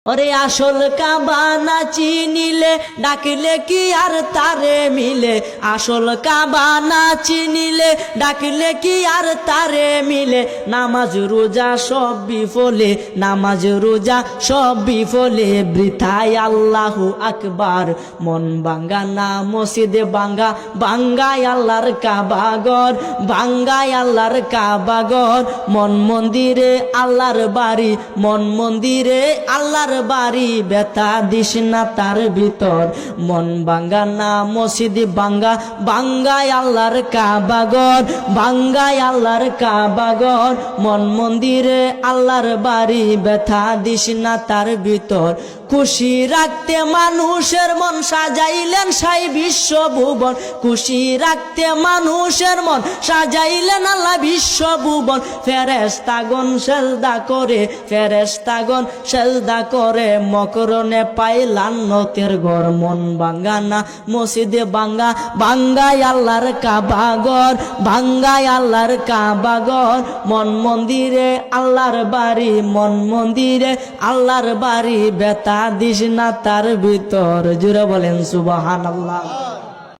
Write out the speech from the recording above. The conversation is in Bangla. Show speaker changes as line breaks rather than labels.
ওরে আসল কাবা না চিনিলে ডাকিলে কি আর তারে মিলে, আসল কাবা না চিনিলে ডাকিলে কি আর তারে মিলে। নামাজ রোজা সব বিফলে, নামাজ রোজা সব বিফলে, বৃথায় আল্লাহু আকবার। মন ভাঙ্গা না মসজিদে ভাঙ্গা, ভাঙ্গায় আল্লাহর কাবাগর, ভাঙ্গায় আল্লাহর কাবাগর। মন মন্দিরে আল্লাহর বাড়ি, মন মন্দিরে আল্লাহর বাড়ি, ব্যথা দিস না তার ভিতর। মন ভাঙ্গা না মসজিদ ভাঙ্গা, ভাঙ্গায় আল্লাহর কাবাগর, ভাঙ্গায় আল্লাহর কাবাগর। মন মন্দিরে আল্লাহর বাড়ি, ব্যথা দিস না তার ভিতর। খুশি রাখতে মানুষের মন সাজাইলেন সাই বিশ্বভুবন, খুশি রাখতে মানুষের মন সাজাইলেন আল্লাহ বিশ্বভুবন। ফেরেশতাগণ সেজদা করে, ফেরেশতাগণ সেজদা করে, মকরণে পাইলাম নতের ঘর। মন ভাঙ্গা না মসজিদে ভাঙ্গা, ভাঙ্গায় আল্লাহর কাবাগর, ভাঙ্গায় আল্লাহর কাবাগর। মন মন্দিরে আল্লাহর বাড়ি, মন মন্দিরে আল্লাহর বাড়ি, ব্যথা দিস না তার ভিতর। জুড়ে বলেন সুবহানাল্লাহ।